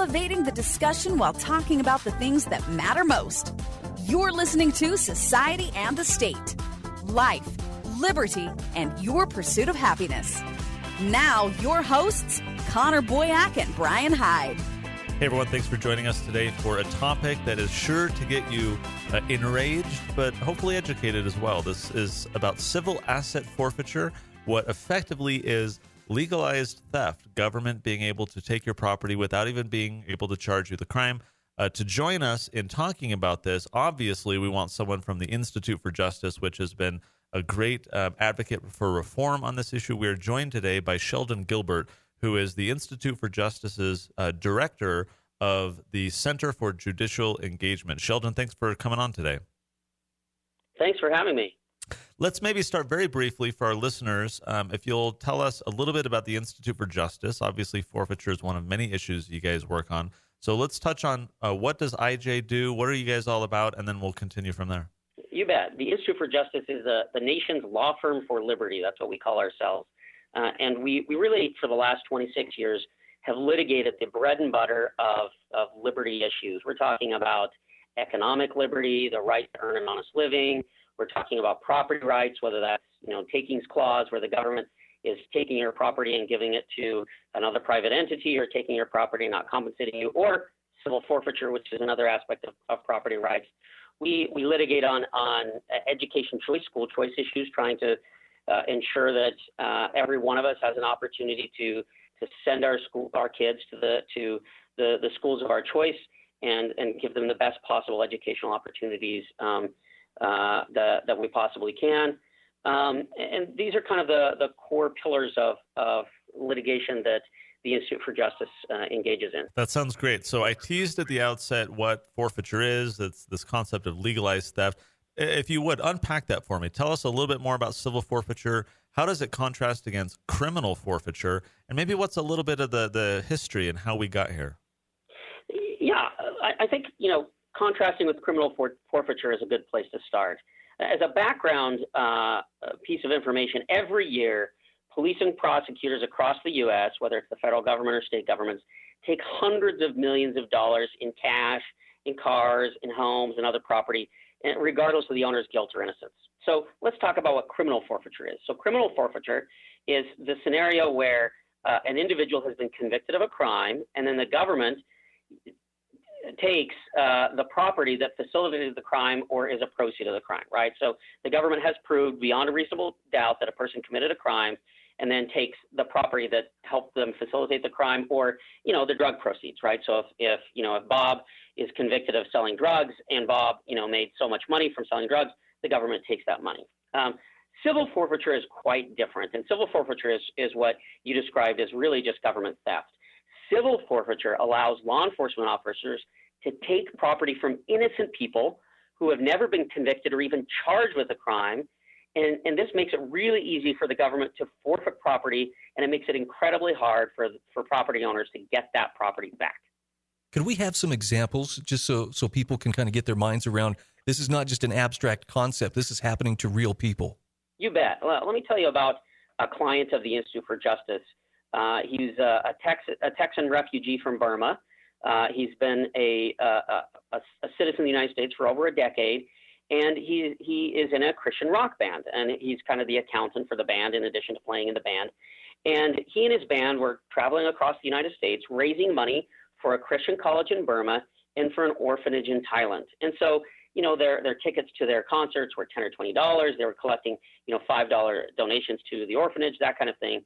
elevating the discussion while talking about the things that matter most. You're listening to Society and the State, Life, Liberty, and Your Pursuit of Happiness. Now, your hosts, Connor Boyack and Brian Hyde. Hey everyone, thanks for joining us today for a topic that is sure to get you enraged, but hopefully educated as well. This is about civil asset forfeiture, what effectively is legalized theft, government being able to take your property without even being able to charge you the crime. To join us in talking about this, obviously we want someone from the Institute for Justice, which has been a great advocate for reform on this issue. We are joined today by Sheldon Gilbert, who is the Institute for Justice's director of the Center for Judicial Engagement. Sheldon, thanks for coming on today. Thanks for having me. Let's maybe start very briefly for our listeners. If you'll tell us a little bit about the Institute for Justice. Obviously, forfeiture is one of many issues you guys work on. So let's touch on what does IJ do? What are you guys all about? And then we'll continue from there. You bet. The Institute for Justice is the nation's law firm for liberty. That's what we call ourselves. And we really, for the last 26 years, have litigated the bread and butter of liberty issues. We're talking about economic liberty, the right to earn an honest living. We're talking about property rights, whether that's, takings clause, where the government is taking your property and giving it to another private entity, or taking your property and not compensating you, or civil forfeiture, which is another aspect of property rights. We litigate on education choice, school choice issues, trying to ensure that every one of us has an opportunity to send our kids to the schools of our choice and give them the best possible educational opportunities that we possibly can. And these are kind of the core pillars of litigation that the Institute for Justice engages in. That sounds great. So I teased at the outset what forfeiture is. It's this concept of legalized theft. If you would, unpack that for me. Tell us a little bit more about civil forfeiture. How does it contrast against criminal forfeiture? And maybe what's a little bit of the history and how we got here? Yeah, I think, contrasting with criminal forfeiture is a good place to start. As a background piece of information, every year, police and prosecutors across the U.S., whether it's the federal government or state governments, take hundreds of millions of dollars in cash, in cars, in homes, and other property, regardless of the owner's guilt or innocence. So let's talk about what criminal forfeiture is. So criminal forfeiture is the scenario where an individual has been convicted of a crime, and then the government takes the property that facilitated the crime or is a proceed of the crime, right? So the government has proved beyond a reasonable doubt that a person committed a crime, and then takes the property that helped them facilitate the crime, or, the drug proceeds, right? So if Bob is convicted of selling drugs and Bob, made so much money from selling drugs, the government takes that money. Civil forfeiture is quite different, and civil forfeiture is what you described as really just government theft. Civil forfeiture allows law enforcement officers to take property from innocent people who have never been convicted or even charged with a crime. And this makes it really easy for the government to forfeit property, and it makes it incredibly hard for property owners to get that property back. Could we have some examples just so people can kind of get their minds around this is not just an abstract concept. This is happening to real people. You bet. Well, let me tell you about a client of the Institute for Justice. He's a Texan refugee from Burma. He's been a citizen of the United States for over a decade. And he is in a Christian rock band, and he's kind of the accountant for the band in addition to playing in the band. And he and his band were traveling across the United States, raising money for a Christian college in Burma and for an orphanage in Thailand. And so, their tickets to their concerts were $10 or $20. They were collecting, $5 donations to the orphanage, that kind of thing.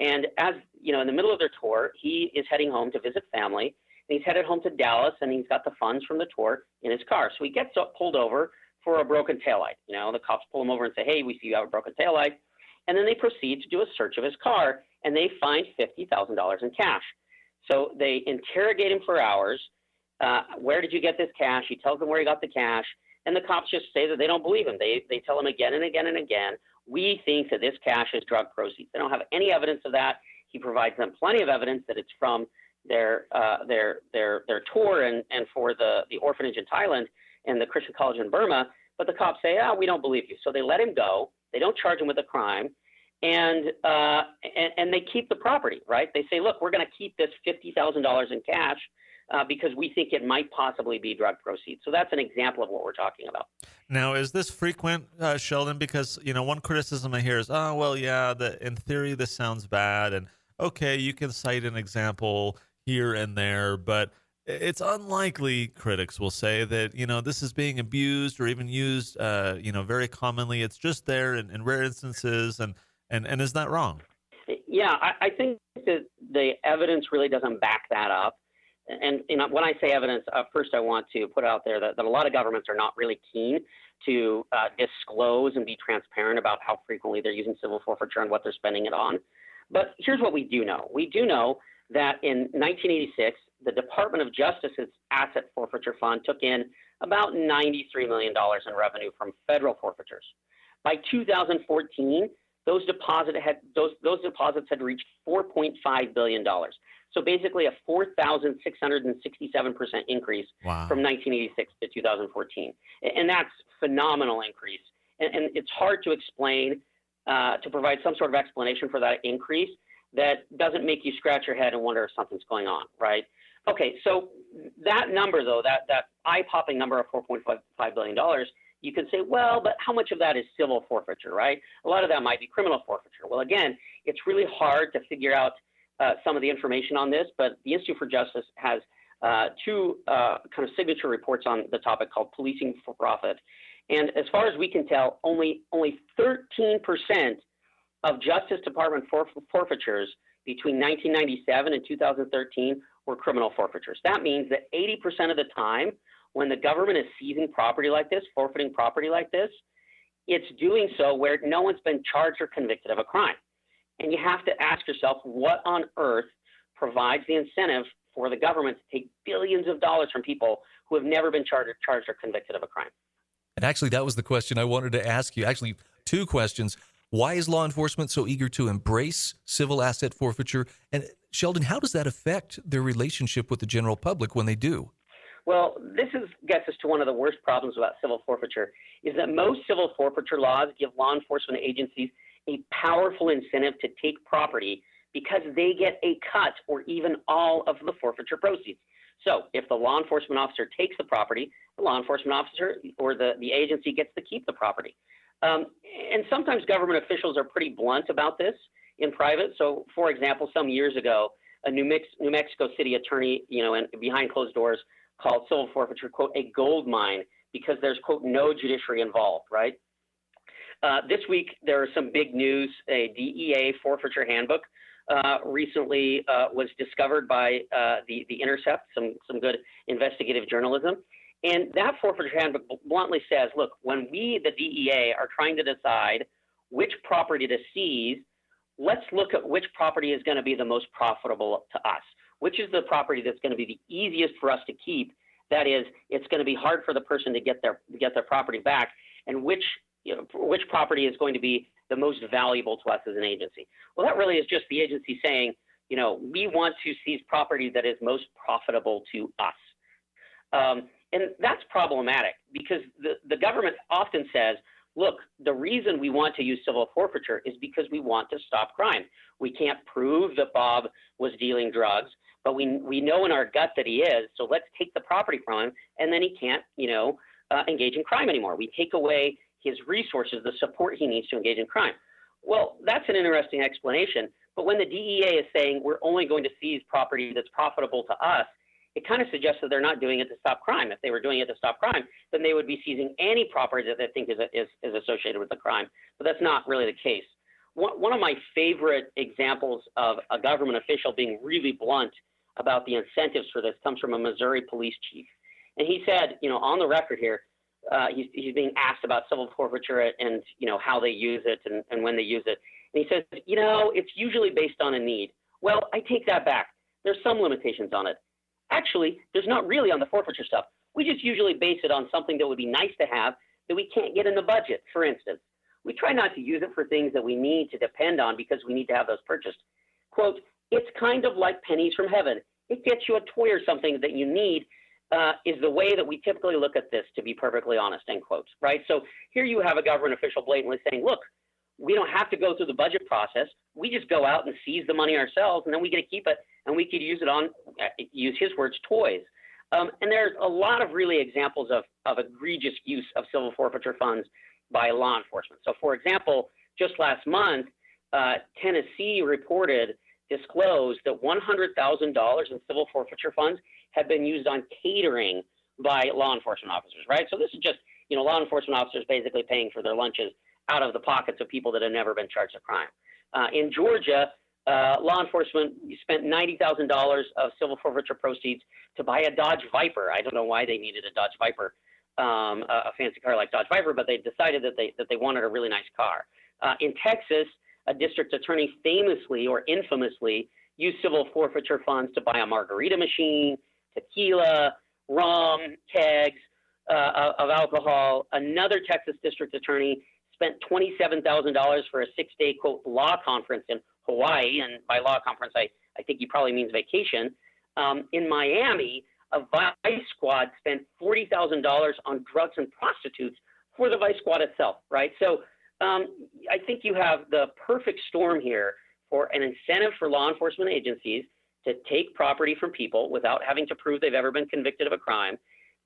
And as, in the middle of their tour, he is heading home to visit family, and he's headed home to Dallas, and he's got the funds from the tour in his car. So he gets pulled over for a broken taillight. The cops pull him over and say, hey, we see you have a broken taillight. And then they proceed to do a search of his car, and they find $50,000 in cash. So they interrogate him for hours. Where did you get this cash? He tells them where he got the cash. And the cops just say that they don't believe him. They tell him again and again and again, we think that this cash is drug proceeds. They don't have any evidence of that. He provides them plenty of evidence that it's from their tour and for the orphanage in Thailand and the Christian college in Burma, but the cops say, we don't believe you. So they let him go. They don't charge him with a crime, and they keep the property, right? They say, look, we're going to keep this $50,000 in cash because we think it might possibly be drug proceeds. So that's an example of what we're talking about. Now, is this frequent, Sheldon? Because, one criticism I hear is, oh, well, yeah, in theory, this sounds bad. And, okay, you can cite an example here and there, but it's unlikely, critics will say, that, this is being abused or even used, very commonly. It's just there in rare instances. And is that wrong? Yeah, I think that the evidence really doesn't back that up. And when I say evidence, first I want to put out there that a lot of governments are not really keen to disclose and be transparent about how frequently they're using civil forfeiture and what they're spending it on. But here's what we do know. We do know that in 1986, the Department of Justice's Asset Forfeiture Fund took in about $93 million in revenue from federal forfeitures. By 2014, those deposits had reached $4.5 billion. So basically a 4,667% increase from 1986 to 2014. And that's phenomenal increase. And it's hard to explain, to provide some sort of explanation for that increase that doesn't make you scratch your head and wonder if something's going on, right? Okay, so that number, though, that eye-popping number of $4.5 billion, you can say, well, but how much of that is civil forfeiture, right? A lot of that might be criminal forfeiture. Well, again, it's really hard to figure out some of the information on this, but the Institute for Justice has two kind of signature reports on the topic called Policing for Profit. And as far as we can tell, only 13% of Justice Department forfeitures between 1997 and 2013 were criminal forfeitures. That means that 80% of the time when the government is seizing property like this, forfeiting property like this, it's doing so where no one's been charged or convicted of a crime. And you have to ask yourself, what on earth provides the incentive for the government to take billions of dollars from people who have never been charged or convicted of a crime? And actually, that was the question I wanted to ask you. Actually, two questions. Why is law enforcement so eager to embrace civil asset forfeiture? And Sheldon, how does that affect their relationship with the general public when they do? Well, gets us to one of the worst problems about civil forfeiture, is that most civil forfeiture laws give law enforcement agencies a powerful incentive to take property because they get a cut or even all of the forfeiture proceeds. So if the law enforcement officer takes the property, the law enforcement officer or the agency gets to keep the property. And sometimes government officials are pretty blunt about this in private. So, for example, some years ago, a New Mexico City attorney, and behind closed doors, called civil forfeiture, quote, a gold mine because there's, quote, no judiciary involved, right? This week, there are some big news. A DEA forfeiture handbook recently was discovered by the Intercept, some good investigative journalism. And that forfeiture handbook bluntly says, look, when we, the DEA, are trying to decide which property to seize, let's look at which property is going to be the most profitable to us. Which is the property that's going to be the easiest for us to keep? That is, it's going to be hard for the person to get their property back, and which property is going to be the most valuable to us as an agency. Well, that really is just the agency saying, we want to seize property that is most profitable to us. And that's problematic because the government often says, look, the reason we want to use civil forfeiture is because we want to stop crime. We can't prove that Bob was dealing drugs, but we know in our gut that he is, so let's take the property from him, and then he can't, engage in crime anymore. We take away his resources, the support he needs to engage in crime. Well, that's an interesting explanation, but when the DEA is saying we're only going to seize property that's profitable to us, it kind of suggests that they're not doing it to stop crime. If they were doing it to stop crime, then they would be seizing any property that they think is associated with the crime. But that's not really the case. One of my favorite examples of a government official being really blunt about the incentives for this comes from a Missouri police chief. And he said, on the record here, he's being asked about civil forfeiture and, how they use it and when they use it. And he says, it's usually based on a need. Well, I take that back. There's some limitations on it. Actually, there's not really on the forfeiture stuff. We just usually base it on something that would be nice to have that we can't get in the budget, for instance. We try not to use it for things that we need to depend on because we need to have those purchased. Quote, it's kind of like pennies from heaven. It gets you a toy or something that you need is the way that we typically look at this, to be perfectly honest, end quote, right? So here you have a government official blatantly saying, look, we don't have to go through the budget process. We just go out and seize the money ourselves, and then we get to keep it, and we could use it on, use his words, toys. And there's a lot of really examples of egregious use of civil forfeiture funds by law enforcement. So, for example, just last month, Tennessee disclosed that $100,000 in civil forfeiture funds have been used on catering by law enforcement officers, right? So this is just, law enforcement officers basically paying for their lunches out of the pockets of people that have never been charged with crime. In Georgia, law enforcement spent $90,000 of civil forfeiture proceeds to buy a Dodge Viper. I don't know why they needed a Dodge Viper, a fancy car like Dodge Viper, but they decided that they wanted a really nice car. In Texas, a district attorney famously or infamously used civil forfeiture funds to buy a margarita machine, tequila, rum, kegs of alcohol. Another Texas district attorney spent $27,000 for a 6-day, quote, law conference in Hawaii. And by law conference, I think he probably means vacation. In Miami, a vice squad spent $40,000 on drugs and prostitutes for the vice squad itself, right? So I think you have the perfect storm here for an incentive for law enforcement agencies to take property from people without having to prove they've ever been convicted of a crime.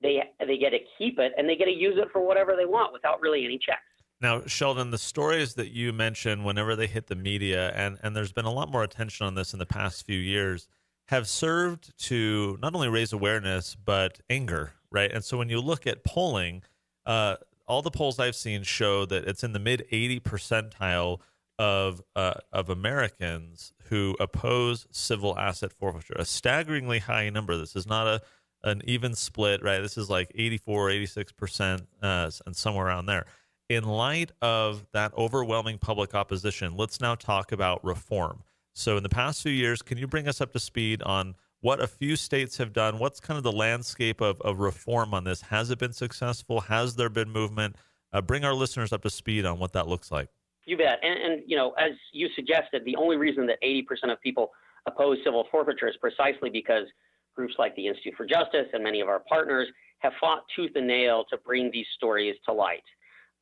They get to keep it, and they get to use it for whatever they want without really any checks. Now, Sheldon, the stories that you mention whenever they hit the media, and there's been a lot more attention on this in the past few years, have served to not only raise awareness, but anger, right? And so when you look at polling, all the polls I've seen show that it's in the mid-80 percentile of Americans who oppose civil asset forfeiture, a staggeringly high number. This is not an even split, right? This is like 84, 86%, and somewhere around there. In light of that overwhelming public opposition, let's now talk about reform. So in the past few years, can you bring us up to speed on what a few states have done? What's kind of the landscape of reform on this? Has it been successful? Has there been movement? Bring our listeners up to speed on what that looks like. You bet. And as you suggested, the only reason that 80% of people oppose civil forfeiture is precisely because groups like the Institute for Justice and many of our partners have fought tooth and nail to bring these stories to light.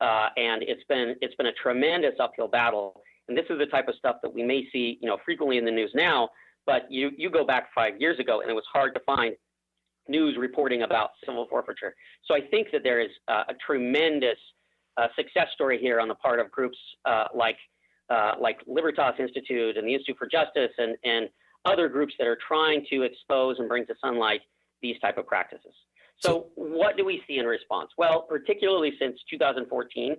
And it's been a tremendous uphill battle. And this is the type of stuff that we may see, frequently in the news now. But you go back 5 years ago, and it was hard to find news reporting about civil forfeiture. So I think that there is a tremendous success story here on the part of groups like Libertas Institute and the Institute for Justice and other groups that are trying to expose and bring to sunlight these type of practices. So what do we see in response? Well, particularly since 2014,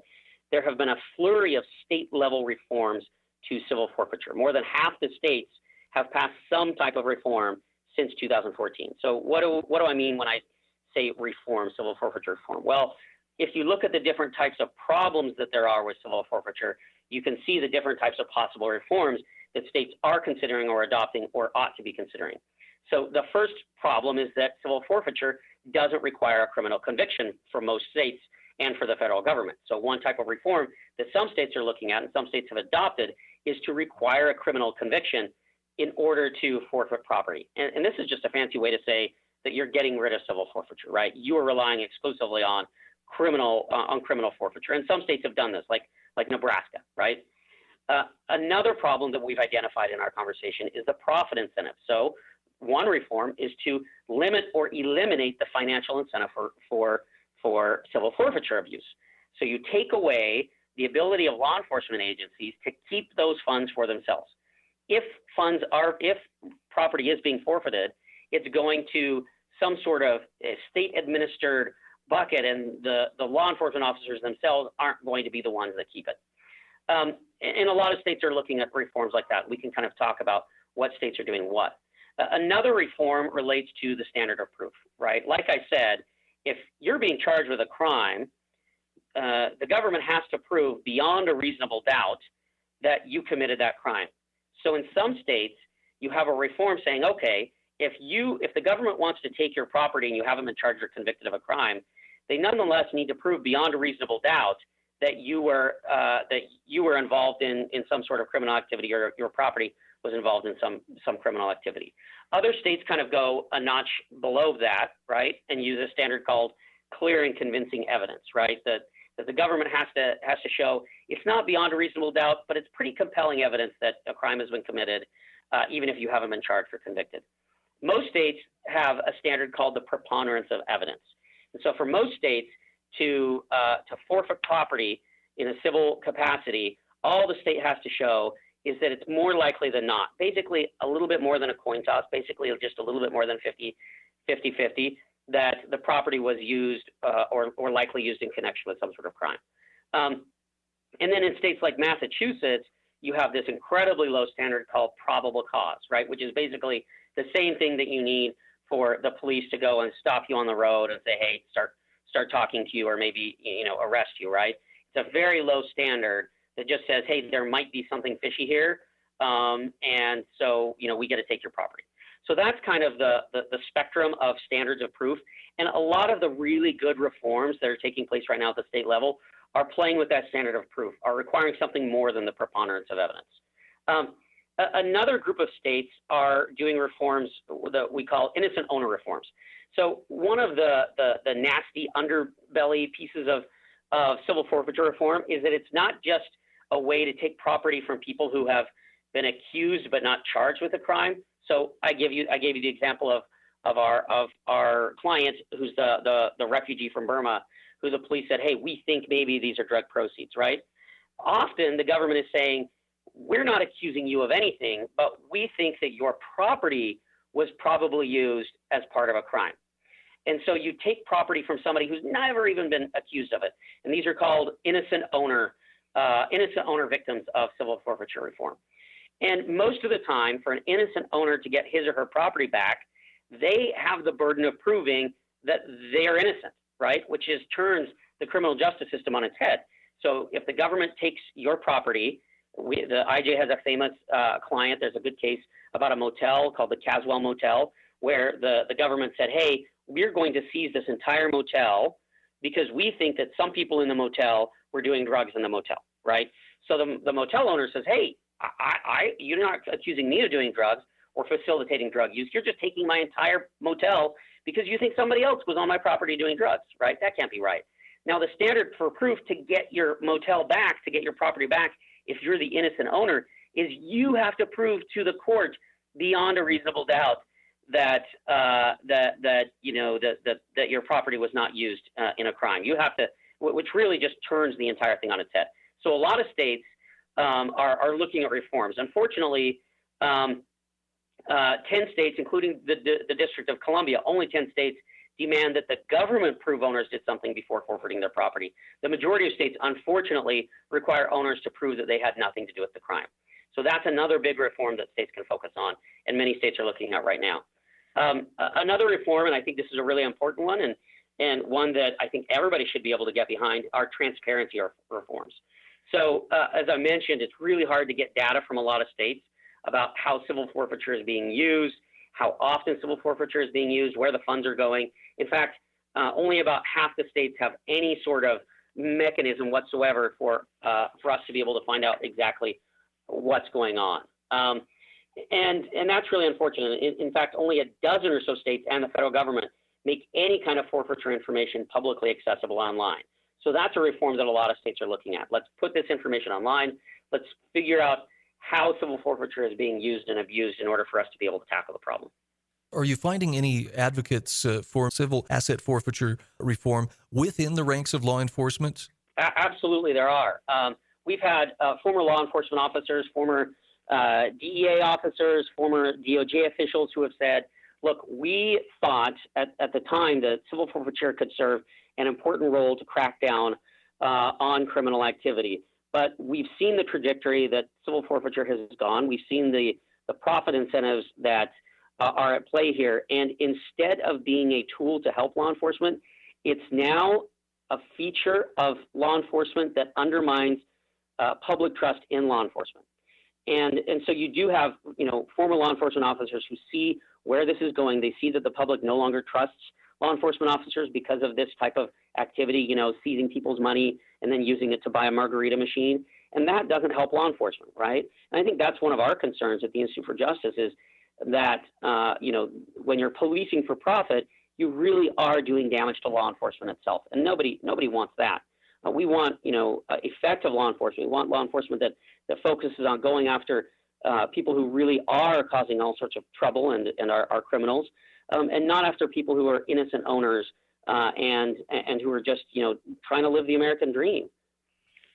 there have been a flurry of state-level reforms to civil forfeiture. More than half the states have passed some type of reform since 2014. So what do I mean when I say reform, civil forfeiture reform? Well, if you look at the different types of problems that there are with civil forfeiture, you can see the different types of possible reforms that states are considering or adopting or ought to be considering. So the first problem is that civil forfeiture doesn't require a criminal conviction for most states and for the federal government. So one type of reform that some states are looking at and some states have adopted is to require a criminal conviction in order to forfeit property. And this is just a fancy way to say that you're getting rid of civil forfeiture, right? You are relying exclusively on criminal forfeiture. And some states have done this, like Nebraska, right? Another problem that we've identified in our conversation is the profit incentive. So one reform is to limit or eliminate the financial incentive for civil forfeiture abuse. So you take away the ability of law enforcement agencies to keep those funds for themselves. If property is being forfeited, it's going to some sort of state-administered bucket, and the law enforcement officers themselves aren't going to be the ones that keep it. And a lot of states are looking at reforms like that. We can kind of talk about what states are doing what. Another reform relates to the standard of proof, right? Like I said, if you're being charged with a crime, the government has to prove beyond a reasonable doubt that you committed that crime. So in some states, you have a reform saying, okay, if the government wants to take your property and you haven't been charged or convicted of a crime, they nonetheless need to prove beyond a reasonable doubt that you were involved in some sort of criminal activity, or your property was involved in some criminal activity. Other states kind of go a notch below that, right, and use a standard called clear and convincing evidence, right, that that the government has to show it's not beyond a reasonable doubt, but it's pretty compelling evidence that a crime has been committed, even if you haven't been charged or convicted. Most states have a standard called the preponderance of evidence. And so for most states to forfeit property in a civil capacity, all the state has to show is that it's more likely than not, basically a little bit more than a coin toss, basically just a little bit more than 50-50, that the property was used or likely used in connection with some sort of crime. And then in states like Massachusetts, you have this incredibly low standard called probable cause, right, which is basically the same thing that you need for the police to go and stop you on the road and say, hey, start talking to you or maybe, arrest you, right? It's a very low standard that just says, hey, there might be something fishy here, and so, we get to take your property. So that's kind of the spectrum of standards of proof. And a lot of the really good reforms that are taking place right now at the state level are playing with that standard of proof, are requiring something more than the preponderance of evidence. Another group of states are doing reforms that we call innocent owner reforms. So one of the nasty underbelly pieces of civil forfeiture reform is that it's not just a way to take property from people who have been accused but not charged with a crime. So I gave you the example of our client who's the refugee from Burma, who the police said, hey, we think maybe these are drug proceeds, right? Often the government is saying, we're not accusing you of anything, but we think that your property was probably used as part of a crime. And so you take property from somebody who's never even been accused of it. And these are called innocent owner victims of civil forfeiture reform. And most of the time, for an innocent owner to get his or her property back, they have the burden of proving that they are innocent, right? Which turns the criminal justice system on its head. So if the government takes your property, the IJ has a famous client. There's a good case about a motel called the Caswell Motel, where the government said, hey, we're going to seize this entire motel because we think that some people in the motel were doing drugs in the motel, right? So the motel owner says, hey, you're not accusing me of doing drugs or facilitating drug use. You're just taking my entire motel because you think somebody else was on my property doing drugs, right? That can't be right. Now, the standard for proof to get your motel back, to get your property back, if you're the innocent owner, is you have to prove to the court beyond a reasonable doubt that your property was not used in a crime. You have to, which really just turns the entire thing on its head. So a lot of states are looking at reforms. Unfortunately, 10 states, including the District of Columbia, only 10 states demand that the government prove owners did something before forfeiting their property. The majority of states, unfortunately, require owners to prove that they had nothing to do with the crime. So that's another big reform that states can focus on, and many states are looking at right now. Another reform, and I think this is a really important one, and one that I think everybody should be able to get behind, are transparency reforms. So as I mentioned, it's really hard to get data from a lot of states about how civil forfeiture is being used, how often civil forfeiture is being used, where the funds are going. In fact, only about half the states have any sort of mechanism whatsoever for us to be able to find out exactly what's going on. And that's really unfortunate. In fact, only a dozen or so states and the federal government make any kind of forfeiture information publicly accessible online. So that's a reform that a lot of states are looking at. Let's put this information online. Let's figure out how civil forfeiture is being used and abused in order for us to be able to tackle the problem. Are you finding any advocates for civil asset forfeiture reform within the ranks of law enforcement? Absolutely, there are. We've had former law enforcement officers, former DEA officers, former DOJ officials who have said, look, we thought at the time that civil forfeiture could serve an important role to crack down on criminal activity. But we've seen the trajectory that civil forfeiture has gone. We've seen the profit incentives that are at play here. And instead of being a tool to help law enforcement, it's now a feature of law enforcement that undermines public trust in law enforcement. And so you do have, former law enforcement officers who see where this is going. They see that the public no longer trusts law enforcement officers because of this type of activity, seizing people's money and then using it to buy a margarita machine. And that doesn't help law enforcement, right? And I think that's one of our concerns at the Institute for Justice is that, when you're policing for profit, you really are doing damage to law enforcement itself. And nobody wants that. We want, effective law enforcement. We want law enforcement that focuses on going after people who really are causing all sorts of trouble and are criminals, and not after people who are innocent owners and who are just, trying to live the American dream.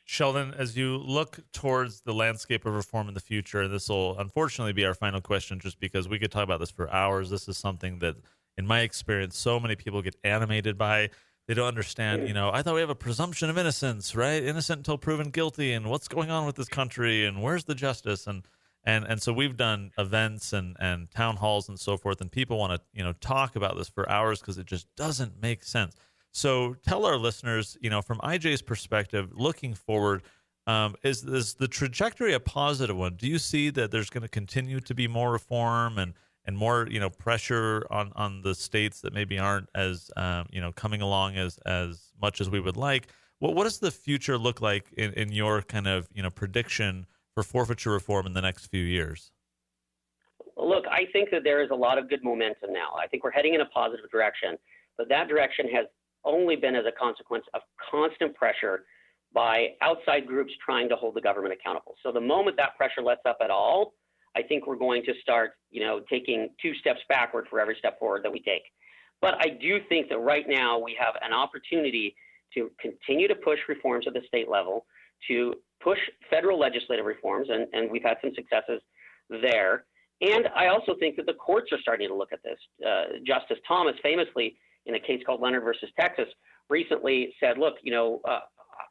Sheldon, as you look towards the landscape of reform in the future, this will unfortunately be our final question just because we could talk about this for hours. This is something that, in my experience, so many people get animated by. They don't understand, I thought we have a presumption of innocence, right? Innocent until proven guilty, and what's going on with this country, and where's the justice? And so we've done events and town halls and so forth, and people want to, talk about this for hours because it just doesn't make sense. So tell our listeners, from IJ's perspective, looking forward, is the trajectory a positive one? Do you see that there's going to continue to be more reform and more, pressure on the states that maybe aren't as, coming along as much as we would like? What does the future look like in your kind of, prediction for forfeiture reform in the next few years? Look, I think that there is a lot of good momentum now. I think we're heading in a positive direction, but that direction has only been as a consequence of constant pressure by outside groups trying to hold the government accountable. So the moment that pressure lets up at all, I think we're going to start, taking 2 steps backward for every step forward that we take. But I do think that right now we have an opportunity to continue to push reforms at the state level, to push federal legislative reforms, and we've had some successes there. And I also think that the courts are starting to look at this. Justice Thomas famously, in a case called Leonard versus Texas, recently said, look,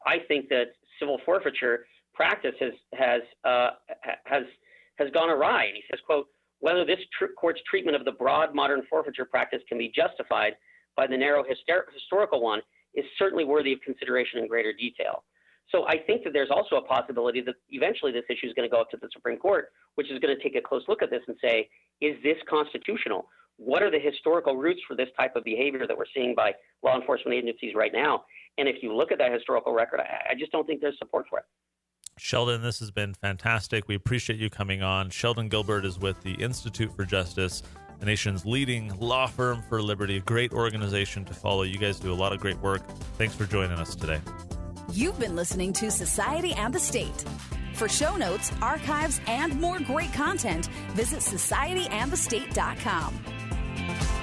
I think that civil forfeiture practice has gone awry. And he says, quote, whether this court's treatment of the broad modern forfeiture practice can be justified by the narrow historical one is certainly worthy of consideration in greater detail. So I think that there's also a possibility that eventually this issue is going to go up to the Supreme Court, which is going to take a close look at this and say, is this constitutional? What are the historical roots for this type of behavior that we're seeing by law enforcement agencies right now? And if you look at that historical record, I just don't think there's support for it. Sheldon, this has been fantastic. We appreciate you coming on. Sheldon Gilbert is with the Institute for Justice, the nation's leading law firm for liberty, a great organization to follow. You guys do a lot of great work. Thanks for joining us today. You've been listening to Society and the State. For show notes, archives, and more great content, visit societyandthestate.com.